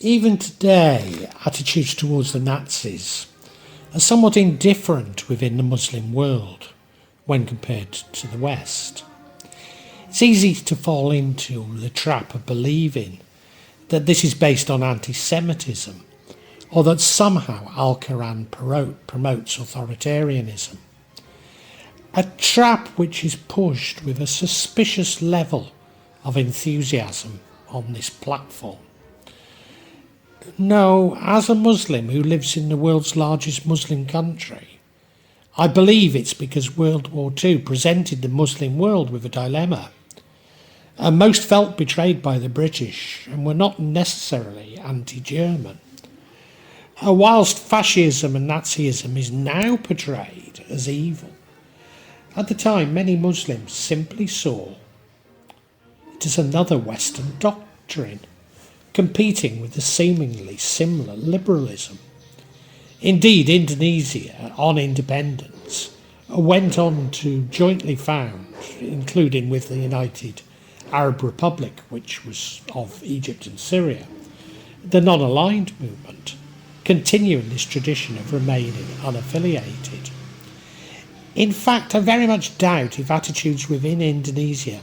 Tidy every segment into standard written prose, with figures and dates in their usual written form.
Even today, attitudes towards the Nazis are somewhat indifferent within the Muslim world when compared to the West. It's easy to fall into the trap of believing that this is based on anti-Semitism, or that somehow Al-Qur'an promotes authoritarianism. A trap which is pushed with a suspicious level of enthusiasm on this platform. No, as a Muslim who lives in the world's largest Muslim country, I believe it's because World War II presented the Muslim world with a dilemma. Most felt betrayed by the British and were not necessarily anti-German. Whilst fascism and Nazism is now portrayed as evil, at the time many Muslims simply saw it as another Western doctrine, competing with the seemingly similar liberalism. Indeed, Indonesia, on independence, went on to jointly found, including with the United Arab Republic, which was of Egypt and Syria, the non-aligned movement, continuing this tradition of remaining unaffiliated. In fact, I very much doubt if attitudes within Indonesia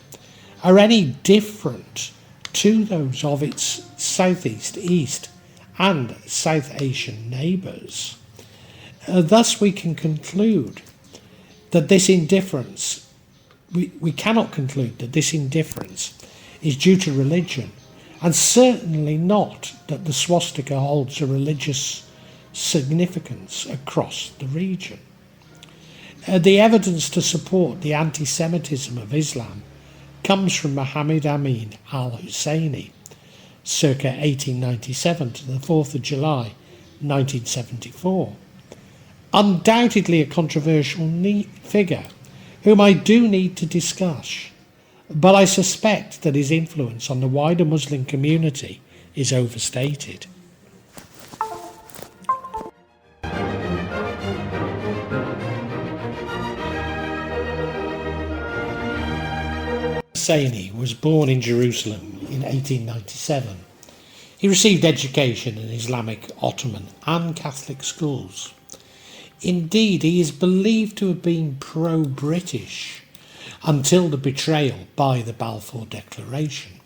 are any different to those of its Southeast, East and South Asian neighbours. Thus we can conclude that this indifference, we cannot conclude that this indifference is due to religion, and certainly not that the swastika holds a religious significance across the region. The evidence to support the anti-Semitism of Islam comes from Muhammad Amin al-Husseini, circa 1897 to the 4th of July 1974. Undoubtedly a controversial figure whom I do need to discuss, but I suspect that his influence on the wider Muslim community is overstated. Husseini was born in Jerusalem in 1897. He received education in Islamic, Ottoman and Catholic schools. Indeed, he is believed to have been pro-British until the betrayal by the Balfour Declaration.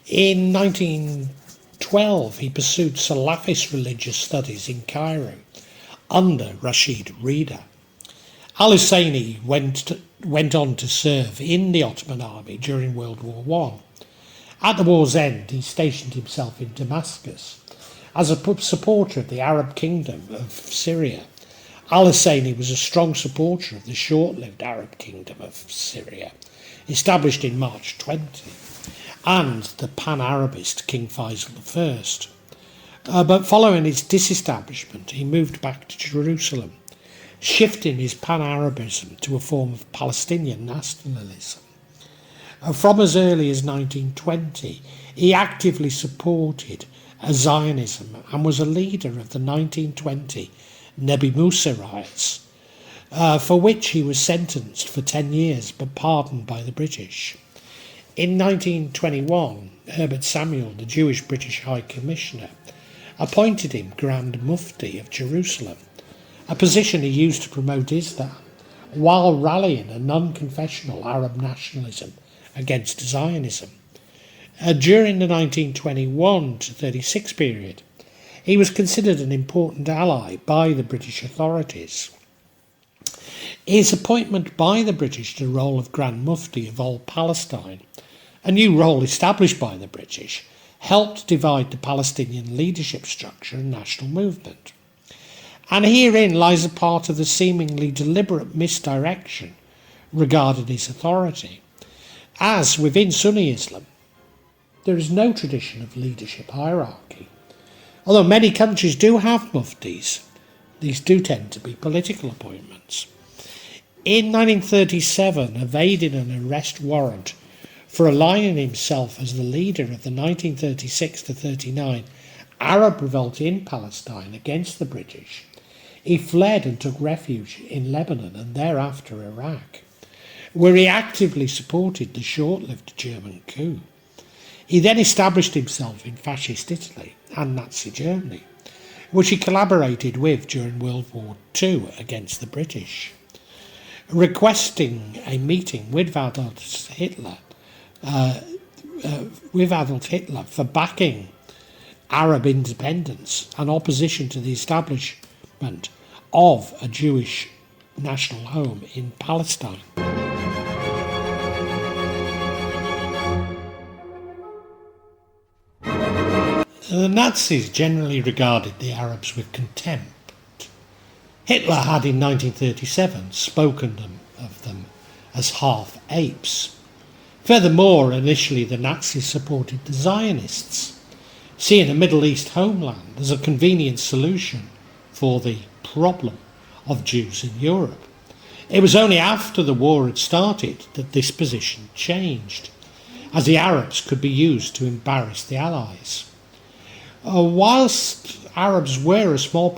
In 1912, he pursued Salafist religious studies in Cairo under Rashid Rida. Al-Husseini went on to serve in the Ottoman army during World War I. At the war's end, he stationed himself in Damascus as a supporter of the Arab Kingdom of Syria. Al-Husseini was a strong supporter of the short-lived Arab Kingdom of Syria, established in March 20, and the Pan-Arabist King Faisal I. But following his disestablishment, he moved back to Jerusalem, shifting his Pan-Arabism to a form of Palestinian nationalism. From as early as 1920, he actively supported Zionism and was a leader of the 1920 Nebi Musa riots, for which he was sentenced for 10 years but pardoned by the British. In 1921, Herbert Samuel, the Jewish British High Commissioner, appointed him Grand Mufti of Jerusalem, a position he used to promote Islam while rallying a non-confessional Arab nationalism against Zionism. During the 1921 to 36 period, he was considered an important ally by the British authorities. His appointment by the British to the role of Grand Mufti of all Palestine, a new role established by the British, helped divide the Palestinian leadership structure and national movement. And herein lies a part of the seemingly deliberate misdirection regarding his authority. As within Sunni Islam, there is no tradition of leadership hierarchy. Although many countries do have muftis, these do tend to be political appointments. In 1937, evading an arrest warrant for aligning himself as the leader of the 1936 to 39 Arab revolt in Palestine against the British, he fled and took refuge in Lebanon and thereafter Iraq, where he actively supported the short-lived German coup. He then established himself in fascist Italy and Nazi Germany, which he collaborated with during World War II against the British. Requesting a meeting with Adolf Hitler for backing Arab independence and opposition to the establishment of a Jewish national home in Palestine. The Nazis generally regarded the Arabs with contempt. Hitler had in 1937 spoken of them as half-apes. Furthermore, initially the Nazis supported the Zionists, seeing a Middle East homeland as a convenient solution for the problem of Jews in Europe. It was only after the war had started that this position changed, as the Arabs could be used to embarrass the Allies. Whilst Arabs were a small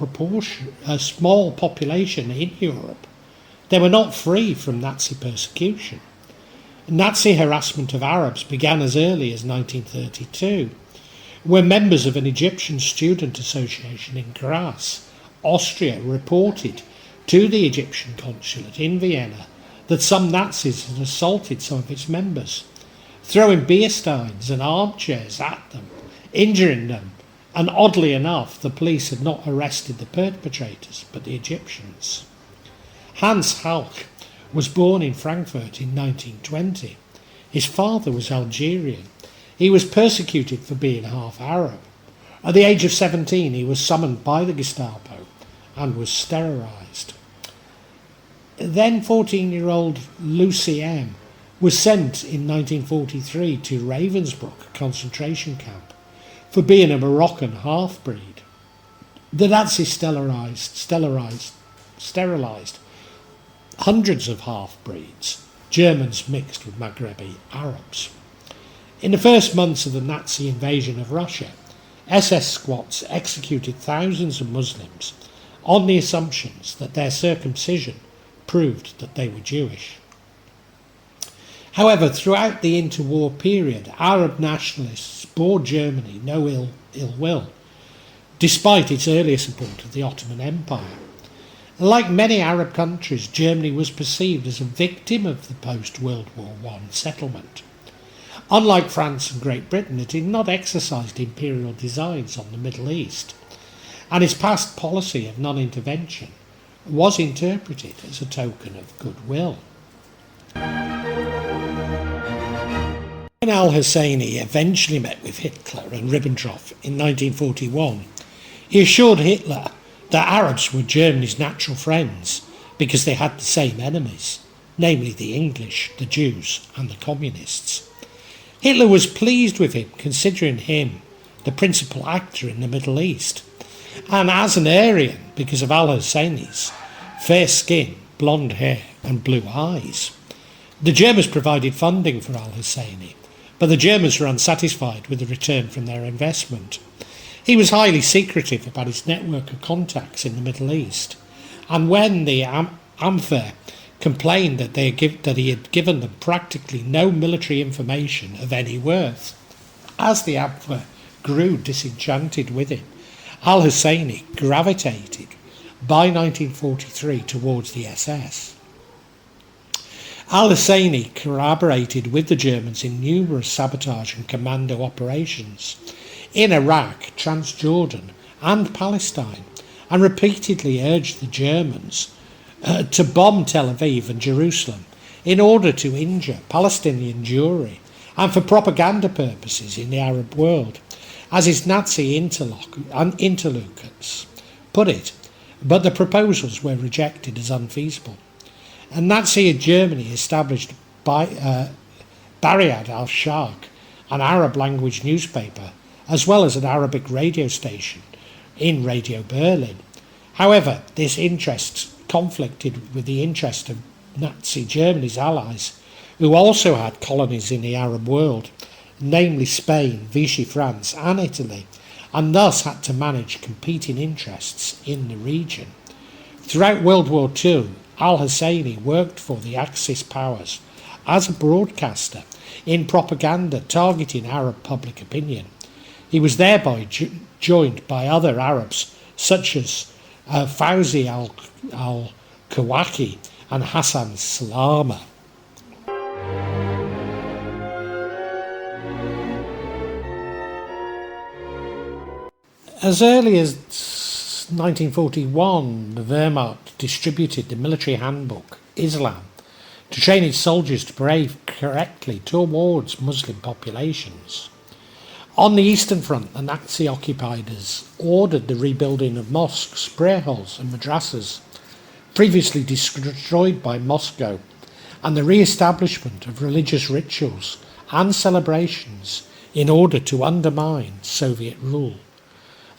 population in Europe, they were not free from Nazi persecution. Nazi harassment of Arabs began as early as 1932, when members of an Egyptian student association in Graz, Austria, reported to the Egyptian consulate in Vienna that some Nazis had assaulted some of its members, throwing beer steins and armchairs at them, injuring them, and oddly enough, the police had not arrested the perpetrators, but the Egyptians. Hans Halk was born in Frankfurt in 1920. His father was Algerian. He was persecuted for being half Arab. At the age of 17, he was summoned by the Gestapo and was sterilised. Then 14-year-old Lucy M. was sent in 1943 to Ravensbrück concentration camp for being a Moroccan half-breed. The Nazis sterilised hundreds of half-breeds, Germans mixed with Maghrebi Arabs. In the first months of the Nazi invasion of Russia, SS squads executed thousands of Muslims on the assumptions that their circumcision proved that they were Jewish. However, throughout the interwar period, Arab nationalists bore Germany no ill will, despite its earlier support of the Ottoman Empire. Like many Arab countries, Germany was perceived as a victim of the post-World War I settlement. Unlike France and Great Britain, it did not exercise imperial designs on the Middle East, and its past policy of non-intervention was interpreted as a token of goodwill. When al-Husseini eventually met with Hitler and Ribbentrop in 1941, he assured Hitler that Arabs were Germany's natural friends because they had the same enemies, namely the English, the Jews and the Communists. Hitler was pleased with him, considering him the principal actor in the Middle East, and as an Aryan because of al-Husseini's fair skin, blonde hair and blue eyes. The Germans provided funding for al-Husseini, but the Germans were unsatisfied with the return from their investment. He was highly secretive about his network of contacts in the Middle East, and when the Ampfer complained that he had given them practically no military information of any worth, as the Ampfer grew disenchanted with him, al-Husseini gravitated by 1943 towards the SS. Al-Husseini collaborated with the Germans in numerous sabotage and commando operations in Iraq, Transjordan and Palestine, and repeatedly urged the Germans to bomb Tel Aviv and Jerusalem in order to injure Palestinian Jewry and for propaganda purposes in the Arab world, as his Nazi interlocutors put it, but the proposals were rejected as unfeasible. And Nazi Germany established Bariad al-Sharq, an Arab-language newspaper, as well as an Arabic radio station in Radio Berlin. However, this interest conflicted with the interest of Nazi Germany's allies, who also had colonies in the Arab world, namely Spain, Vichy France and Italy, and thus had to manage competing interests in the region. Throughout World War II, al-Husseini worked for the Axis powers as a broadcaster in propaganda targeting Arab public opinion. He was thereby joined by other Arabs such as Fawzi al-Kawaki and Hassan Salama. As early as 1941, the Wehrmacht distributed the military handbook, Islam, to train its soldiers to behave correctly towards Muslim populations. On the Eastern Front, the Nazi occupiers ordered the rebuilding of mosques, prayer halls and madrasas, previously destroyed by Moscow, and the re-establishment of religious rituals and celebrations in order to undermine Soviet rule.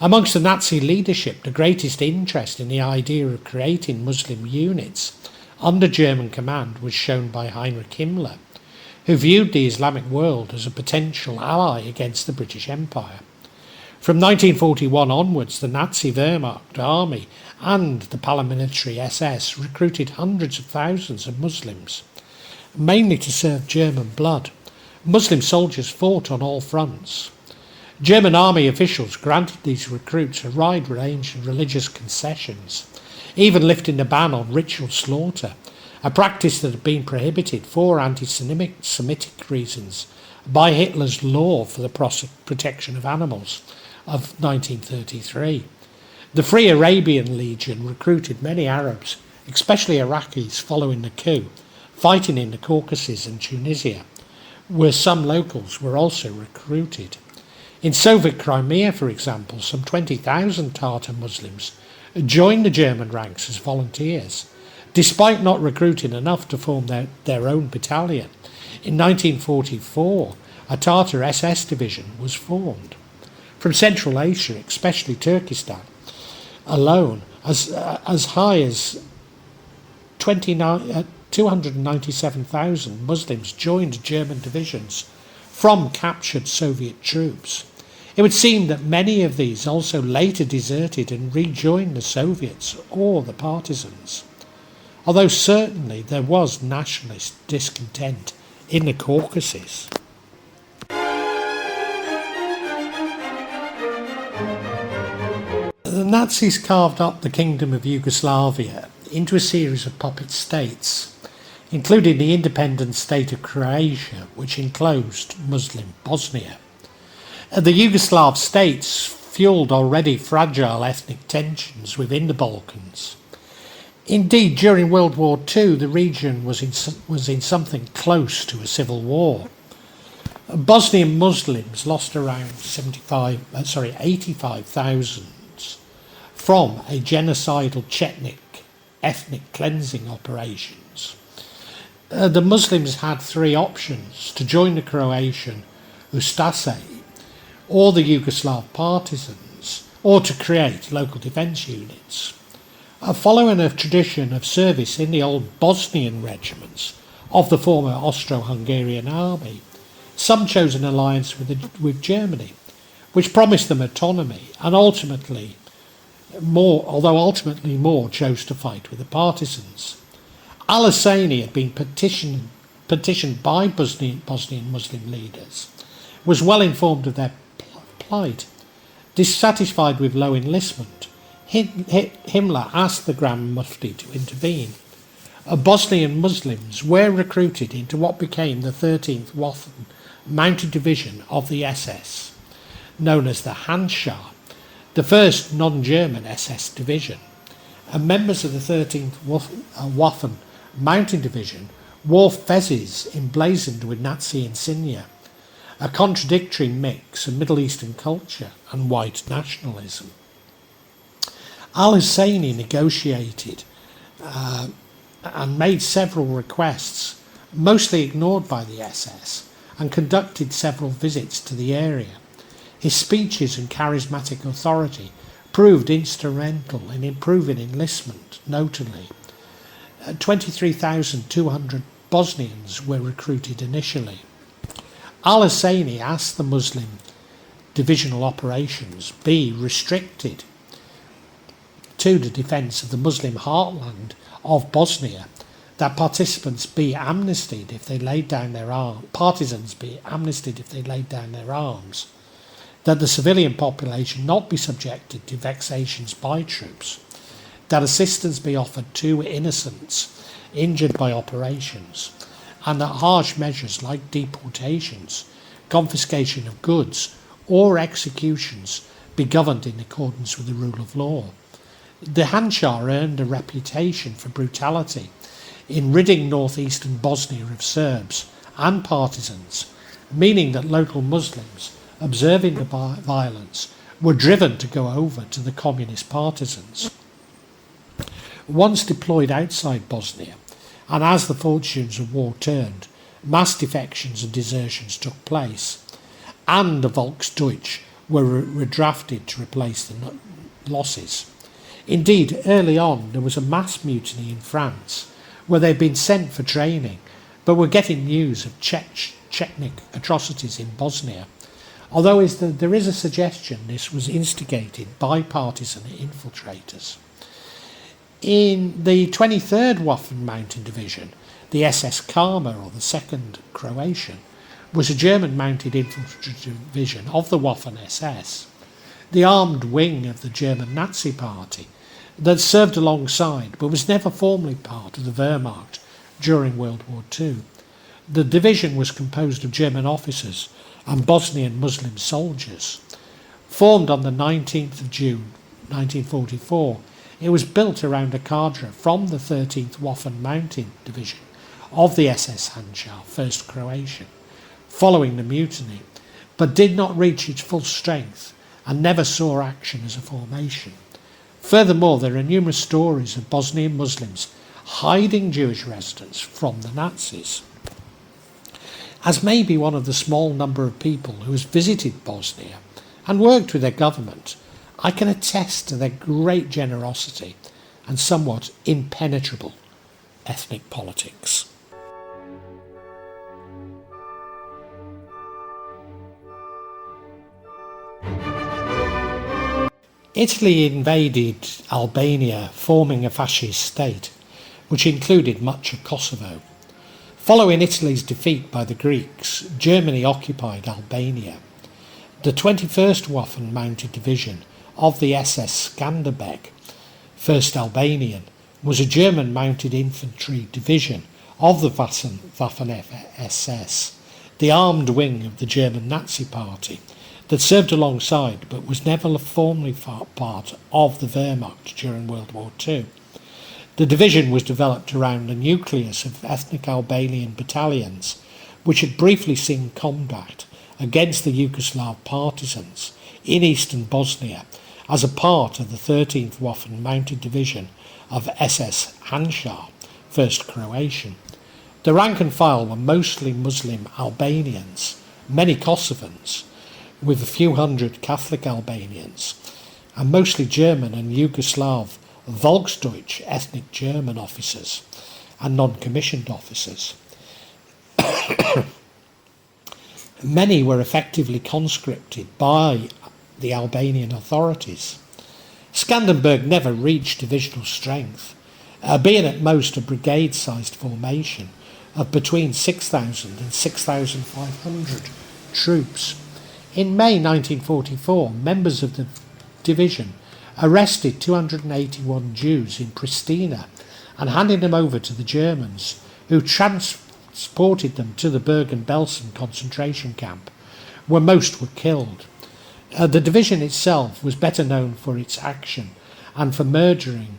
Amongst the Nazi leadership, the greatest interest in the idea of creating Muslim units under German command was shown by Heinrich Himmler, who viewed the Islamic world as a potential ally against the British Empire. From 1941 onwards, the Nazi Wehrmacht army and the paramilitary SS recruited hundreds of thousands of Muslims, mainly to serve German blood. Muslim soldiers fought on all fronts. German army officials granted these recruits a wide range of religious concessions, even lifting the ban on ritual slaughter, a practice that had been prohibited for anti-Semitic reasons by Hitler's law for the protection of animals of 1933. The Free Arabian Legion recruited many Arabs, especially Iraqis, following the coup, fighting in the Caucasus and Tunisia, where some locals were also recruited. In Soviet Crimea, for example, some 20,000 Tatar Muslims joined the German ranks as volunteers, despite not recruiting enough to form their own battalion. In 1944, a Tatar SS division was formed. From Central Asia, especially Turkestan, alone, as high as 297,000 Muslims joined German divisions from captured Soviet troops. It would seem that many of these also later deserted and rejoined the Soviets or the partisans, although certainly there was nationalist discontent in the Caucasus. The Nazis carved up the Kingdom of Yugoslavia into a series of puppet states, including the independent state of Croatia, which enclosed Muslim Bosnia. The Yugoslav states fueled already fragile ethnic tensions within the Balkans. Indeed, during World War II, the region was in something close to a civil war. Bosnian Muslims lost around 85,000 from a genocidal Chetnik ethnic cleansing operations. The Muslims had three options: to join the Croatian Ustaše or the Yugoslav partisans, or to create local defence units. Following a tradition of service in the old Bosnian regiments of the former Austro-Hungarian army, some chose an alliance with Germany, which promised them autonomy, and ultimately more chose to fight with the partisans. Al-Husseini had been petitioned by Bosnian Muslim leaders, was well informed of their plight. Dissatisfied with low enlistment, Himmler asked the Grand Mufti to intervene. Bosnian Muslims were recruited into what became the 13th Waffen Mounted Division of the SS, known as the Handschar, the first non-German SS division. And members of the 13th Waffen Mountain Division wore fezzes emblazoned with Nazi insignia, a contradictory mix of Middle Eastern culture and white nationalism. Al-Husseini negotiated and made several requests, mostly ignored by the SS, and conducted several visits to the area. His speeches and charismatic authority proved instrumental in improving enlistment, notably. 23,200 Bosnians were recruited initially. Al-Husseini asked the Muslim divisional operations be restricted to the defence of the Muslim heartland of Bosnia, that participants be amnestied if they laid down their arms, partisans be amnestied if they laid down their arms, that the civilian population not be subjected to vexations by troops, that assistance be offered to innocents injured by operations, and that harsh measures like deportations, confiscation of goods, or executions be governed in accordance with the rule of law. The Handschar earned a reputation for brutality in ridding northeastern Bosnia of Serbs and partisans, meaning that local Muslims observing the violence were driven to go over to the communist partisans. Once deployed outside Bosnia, and as the fortunes of war turned, mass defections and desertions took place, and the Volksdeutsch were redrafted to replace the losses. Indeed, early on there was a mass mutiny in France, where they had been sent for training, but were getting news of Czechnik atrocities in Bosnia, although there is a suggestion this was instigated by partisan infiltrators. In the 23rd Waffen Mountain Division, the SS Kama, or the 2nd Croatian, was a German mounted infantry division of the Waffen-SS, the armed wing of the German Nazi Party that served alongside but was never formally part of the Wehrmacht during World War II. The division was composed of German officers and Bosnian Muslim soldiers. Formed on the 19th of June 1944, it was built around a cadre from the 13th Waffen Mountain Division of the SS Handschar, 1st Croatian, following the mutiny, but did not reach its full strength and never saw action as a formation. Furthermore, there are numerous stories of Bosnian Muslims hiding Jewish residents from the Nazis. As maybe one of the small number of people who has visited Bosnia and worked with their government, I can attest to their great generosity and somewhat impenetrable ethnic politics. Italy invaded Albania, forming a fascist state, which included much of Kosovo. Following Italy's defeat by the Greeks, Germany occupied Albania. The 21st Waffen Mounted Division of the SS Skanderbeg, 1st Albanian, was a German mounted infantry division of the Waffen-SS, the armed wing of the German Nazi Party that served alongside but was never formally part of the Wehrmacht during World War II. The division was developed around a nucleus of ethnic Albanian battalions which had briefly seen combat against the Yugoslav partisans in eastern Bosnia as a part of the 13th Waffen Mounted Division of SS Handschar, 1st Croatian. The rank and file were mostly Muslim Albanians, many Kosovans, with a few hundred Catholic Albanians, and mostly German and Yugoslav Volksdeutsch ethnic German officers and non-commissioned officers. Many were effectively conscripted by the Albanian authorities. Skanderbeg never reached divisional strength, being at most a brigade-sized formation of between 6,000 and 6,500 troops. In May 1944, members of the division arrested 281 Jews in Pristina and handed them over to the Germans, who transported them to the Bergen-Belsen concentration camp, where most were killed. The division itself was better known for its action and for murdering,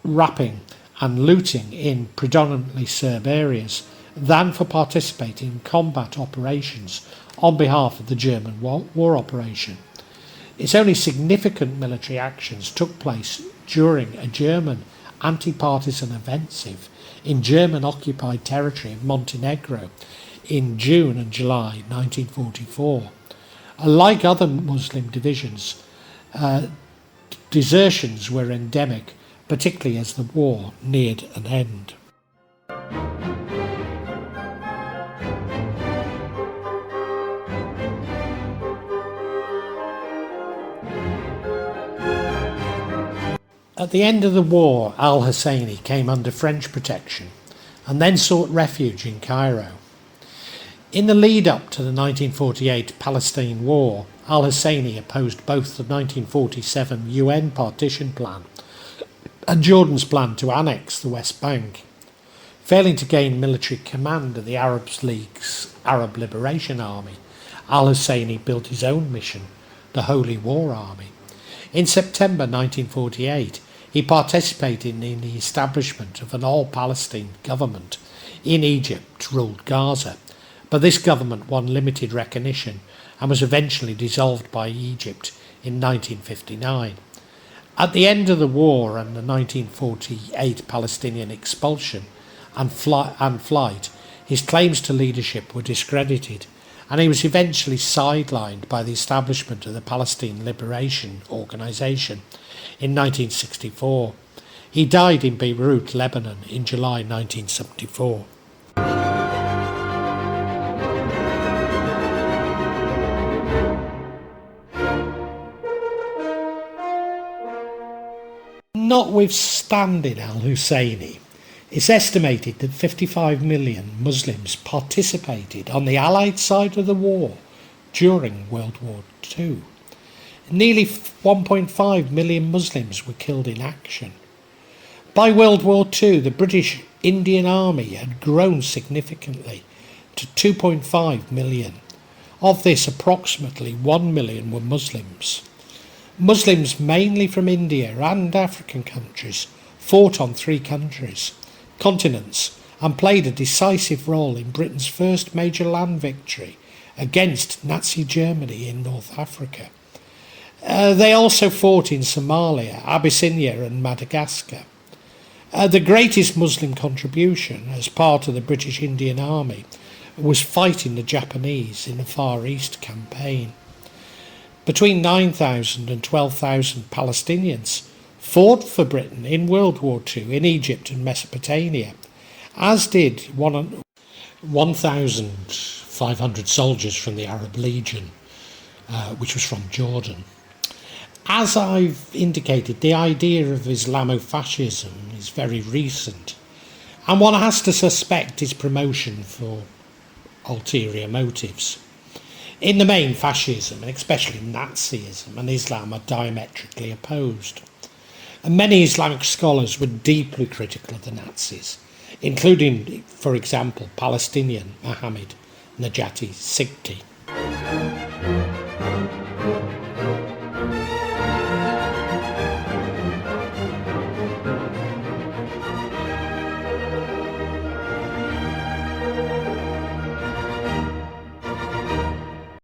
raping and looting in predominantly Serb areas than for participating in combat operations on behalf of the German war operation. Its only significant military actions took place during a German anti-partisan offensive in German-occupied territory of Montenegro in June and July 1944. Like other Muslim divisions, desertions were endemic, particularly as the war neared an end. At the end of the war, Al-Husseini came under French protection and then sought refuge in Cairo. In the lead-up to the 1948 Palestine War, al-Husseini opposed both the 1947 UN partition plan and Jordan's plan to annex the West Bank. Failing to gain military command of the Arab League's Arab Liberation Army, al-Husseini built his own mission, the Holy War Army. In September 1948, he participated in the establishment of an all-Palestine government in Egypt-ruled Gaza, but this government won limited recognition and was eventually dissolved by Egypt in 1959. At the end of the war and the 1948 Palestinian expulsion and flight, his claims to leadership were discredited, and he was eventually sidelined by the establishment of the Palestine Liberation Organization in 1964. He died in Beirut, Lebanon in July 1974. Notwithstanding al-Husseini, it's estimated that 55 million Muslims participated on the Allied side of the war during World War II. Nearly 1.5 million Muslims were killed in action. By World War II, the British Indian Army had grown significantly to 2.5 million. Of this, approximately 1 million were Muslims. Muslims, mainly from India and African countries, fought on three continents and played a decisive role in Britain's first major land victory against Nazi Germany in North Africa. They also fought in Somalia, Abyssinia and Madagascar. The greatest Muslim contribution as part of the British Indian Army was fighting the Japanese in the Far East campaign. Between 9,000 and 12,000 Palestinians fought for Britain in World War II in Egypt and Mesopotamia, as did 1,500 soldiers from the Arab Legion, which was from Jordan. As I've indicated, the idea of Islamofascism is very recent, and one has to suspect its promotion for ulterior motives. In the main, fascism, and especially Nazism and Islam, are diametrically opposed. And many Islamic scholars were deeply critical of the Nazis, including, for example, Palestinian Mohammed Najati Sikti.